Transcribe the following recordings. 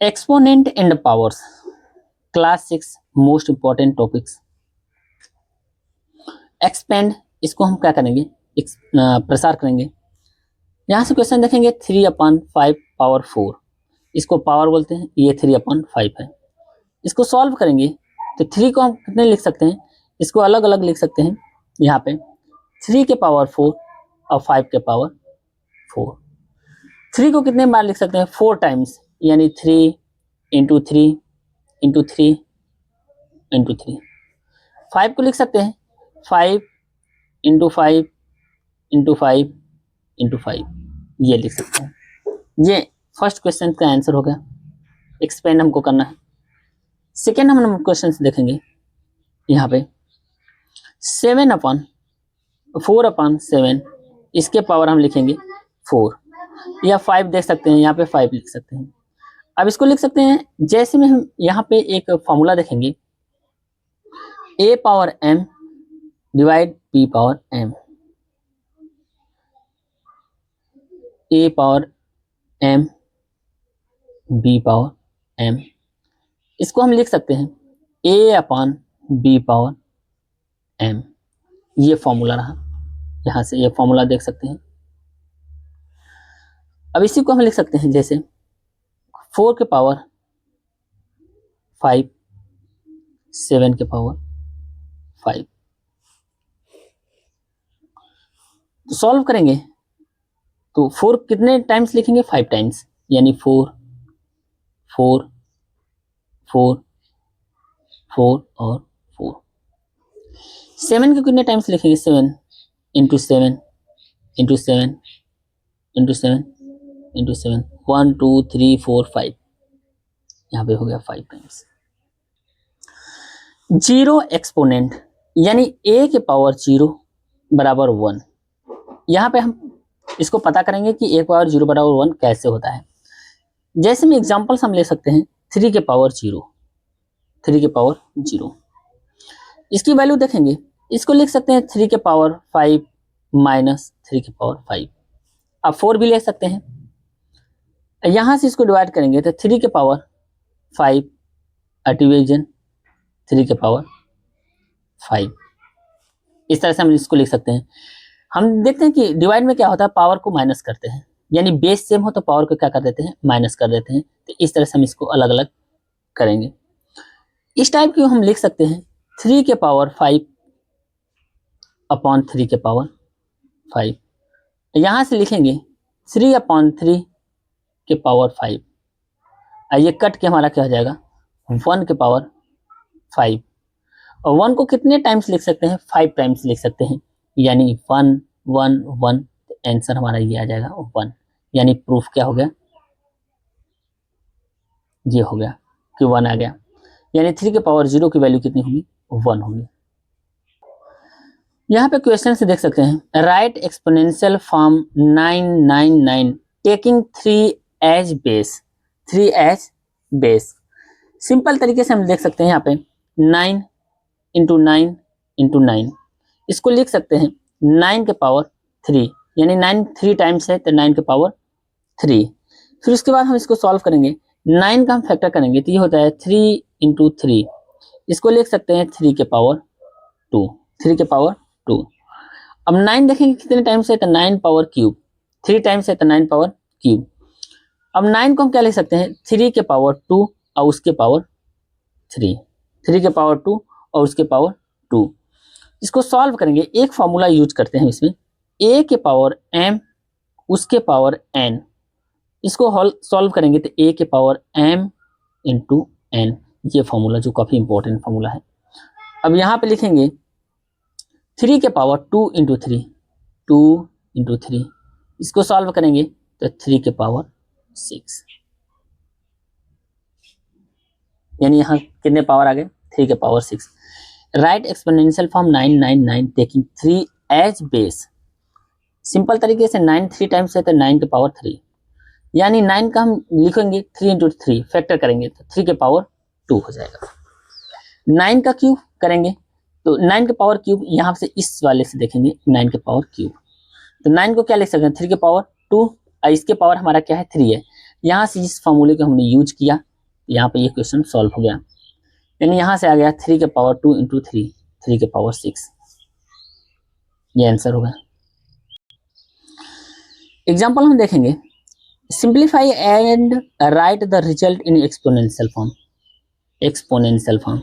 Exponent and powers, class 6 most important topics. Expand, इसको हम क्या करेंगे, प्रसार करेंगे। यहाँ से क्वेश्चन देखेंगे 3/5 पावर 4, इसको पावर बोलते हैं, ये 3/5 है। इसको सॉल्व करेंगे तो 3 को हम कितने लिख सकते हैं, इसको अलग अलग लिख सकते हैं। यहाँ पे 3 के पावर 4 और 5 के पावर 4। 3 को कितने बार लिख सकते हैं, 4 टाइम्स, यानी 3 इंटू 3 इंटू 3 इंटू 3। 5 को लिख सकते हैं 5 इंटू 5 इंटू 5 इंटू 5, ये लिख सकते हैं। ये फर्स्ट क्वेश्चन का आंसर हो गया। एक्सपेंड हमको करना है। सेकेंड हम क्वेश्चन देखेंगे, यहाँ पे 4/7, इसके पावर हम लिखेंगे 4 या 5 देख सकते हैं, यहाँ पे 5 लिख सकते हैं। अब इसको लिख सकते हैं, जैसे में हम यहाँ पे एक फॉर्मूला देखेंगे, a power m divide b power m, a power m b power m। इसको हम लिख सकते हैं a/b पावर m। ये फॉर्मूला रहा, यहाँ से ये फॉर्मूला देख सकते हैं। अब इसी को हम लिख सकते हैं जैसे 4 के पावर 5, 7 के पावर 5। तो सॉल्व करेंगे तो 4 कितने टाइम्स लिखेंगे, 5 टाइम्स, यानी 4 4 4 4 और 4। 7 के कितने टाइम्स लिखेंगे, 7 इंटू 7 इंटू 7 इंटू 7 इंटू 7, 1 2 3 4 5, यहाँ पे हो गया 5 टाइम्स। 0 एक्सपोनेंट, यानी a के पावर 0 बराबर 1। यहाँ पे हम इसको पता करेंगे कि a के पावर 0 बराबर 1 कैसे होता है। जैसे में एग्जाम्पल्स हम ले सकते हैं 3 के पावर 0, 3 के पावर 0, इसकी वैल्यू देखेंगे, इसको लिख सकते हैं 3 के पावर 5 माइनस 3 के पावर 5। अब 4 भी ले सकते हैं। यहाँ से इसको डिवाइड करेंगे तो 3 के पावर 5 डिवीजन 3 के पावर 5, इस तरह से हम इसको लिख सकते हैं। हम देखते हैं कि डिवाइड में क्या होता है, पावर को माइनस करते हैं, यानी बेस सेम हो तो पावर को क्या कर देते हैं, माइनस कर देते हैं। तो इस तरह से हम इसको अलग अलग करेंगे। इस टाइप की हम लिख सकते हैं 3 के पावर 5 अपॉन 3 के पावर 5। यहाँ से लिखेंगे 3/3 के पावर 5, ये कट के हमारा क्या हो जाएगा, 1 के पावर 5। और 1 को कितने टाइम्स लिख सकते हैं, 5 टाइम्स लिख सकते हैं, यानी 1 1 1। आंसर हमारा ये आ जाएगा 1, यानी प्रूफ क्या हो गया, ये हो गया कि 1 आ गया, यानी 3 के पावर 0 की वैल्यू कितनी होगी, 1 होगी। यहाँ पे क्वेश्चन से देख सकते हैं, right exponential form 999 taking 3 as base, 3 as base. Simple तरीके से हम देख सकते हैं यहाँ पे 9 इंटू 9 इंटू 9, इसको लिख सकते हैं 9 के पावर 3, यानी 9 3 टाइम्स है तो 9 के पावर 3। फिर उसके बाद हम इसको सॉल्व करेंगे, 9 का हम फैक्टर करेंगे तो ये होता है 3 इंटू 3, इसको लिख सकते हैं 3 के पावर 2, 3 के पावर 2। अब 9 देखेंगे कितने टाइम्स है तो 9 पावर क्यूब, 3 टाइम्स है तो 9 पावर क्यूब। अब 9 को हम क्या लिख सकते हैं, 3 के पावर 2 और उसके पावर 3, 3 के पावर 2 और उसके पावर 2। इसको सॉल्व करेंगे, एक फॉर्मूला यूज करते हैं इसमें, a के पावर m उसके पावर n, इसको सॉल्व करेंगे तो a के पावर m इंटू n, ये फॉर्मूला जो काफी इंपॉर्टेंट फॉर्मूला है। अब यहाँ पे लिखेंगे 3 के पावर 2 इंटू 3, 2 इंटू 3, इसको सॉल्व करेंगे तो 3 के पावर 6, यानी यहाँ कितने पावर आ गए, 3 के power 6। Right exponential form 999 taking 3 as base. Simple तरीके से 9 3 टाइम्स है तो 9 के पावर 3, यानी 9 का हम लिखेंगे 3 इंटू 3 फैक्टर करेंगे तो 3 के पावर 2 हो जाएगा। 9 का क्यूब करेंगे तो 9 के पावर क्यूब, यहाँ से इस वाले से देखेंगे 9 के पावर क्यूब, तो 9 को क्या लिख सकते हैं, 3 के पावर 2, और इसके पावर हमारा क्या है 3 है। यहाँ से इस फॉर्मूले को हमने यूज किया यहाँ पे ये क्वेश्चन सॉल्व हो गया। यानी यहाँ से आ गया 3 के पावर 2 इंटू 3 के पावर 6, ये आंसर होगा। एग्जाम्पल हम देखेंगे, simplify and right the result in exponential form. Exponential form,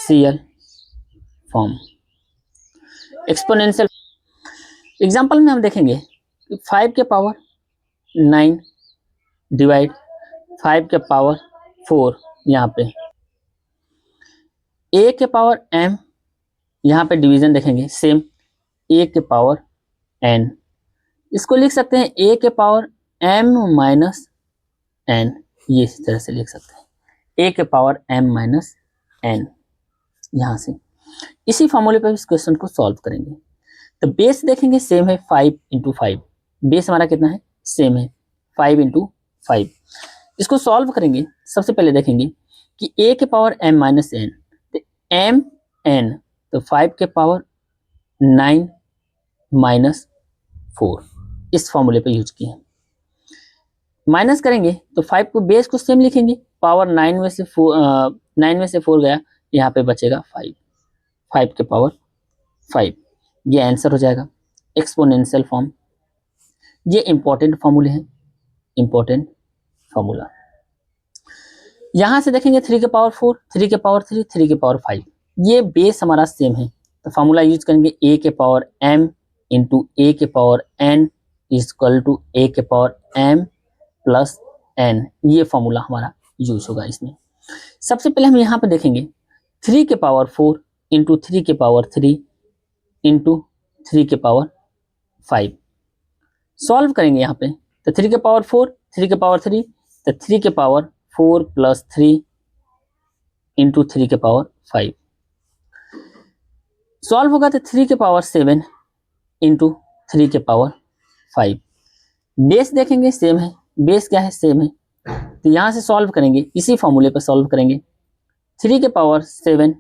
CL form, exponential. Example में हम देखेंगे 5 के पावर 9 डिवाइड 5 के पावर 4, यहाँ पे a के पावर m, यहाँ पे डिवीजन देखेंगे सेम, a के पावर n, इसको लिख सकते हैं a के पावर m माइनस n, ये इस तरह से लिख सकते हैं a के पावर m माइनस n। यहाँ से इसी फॉर्मूले पर इस क्वेश्चन को सॉल्व करेंगे। तो बेस देखेंगे सेम है 5 इंटू 5, बेस हमारा कितना है, सेम है 5 इंटू 5। इसको सॉल्व करेंगे, सबसे पहले देखेंगे कि a के पावर m माइनस n, तो m n, तो 5 के पावर 9 माइनस 4, इस फॉर्मूले पे यूज किए हैं। माइनस करेंगे तो 5 को बेस को सेम लिखेंगे, पावर 9 में से 4 गया, यहाँ पे बचेगा 5 के पावर 5, ये आंसर हो जाएगा। एक्सपोनेंशियल फॉर्म, ये इंपॉर्टेंट फॉर्मूले हैं, इंपॉर्टेंट फॉर्मूला। यहां से देखेंगे 3 के पावर 4, 3 के पावर 3, 3 के पावर 5, ये बेस हमारा सेम है, तो फॉर्मूला यूज करेंगे a के पावर m इंटू a के power n equal to a के पावर m प्लस n, ये फॉर्मूला हमारा यूज होगा इसमें। सबसे पहले हम यहाँ पे देखेंगे 3 के पावर 4 इंटू 3 के पावर 3 इंटू 3 के पावर 5, सॉल्व करेंगे यहाँ पे, तो 3 के पावर 4, 3 के पावर 3, तो 3 के पावर 4 प्लस 3 इंटू 3 के पावर 5, सॉल्व होगा तो 3 के पावर 7 इंटू 3 के पावर 5। बेस देखेंगे सेम है, बेस क्या है, सेम है, तो यहाँ से सॉल्व करेंगे, इसी फॉर्मूले पर सॉल्व करेंगे। 3 के पावर 7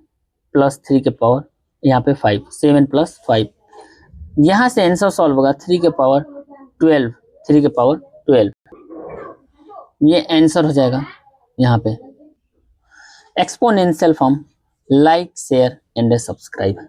प्लस 3 के पावर यहाँ पे 5, 7 प्लस 5, यहाँ से आंसर सॉल्व होगा 3 के पावर 12, 3 के पावर 12, ये आंसर हो जाएगा यहाँ पे। Exponential form, like share and subscribe.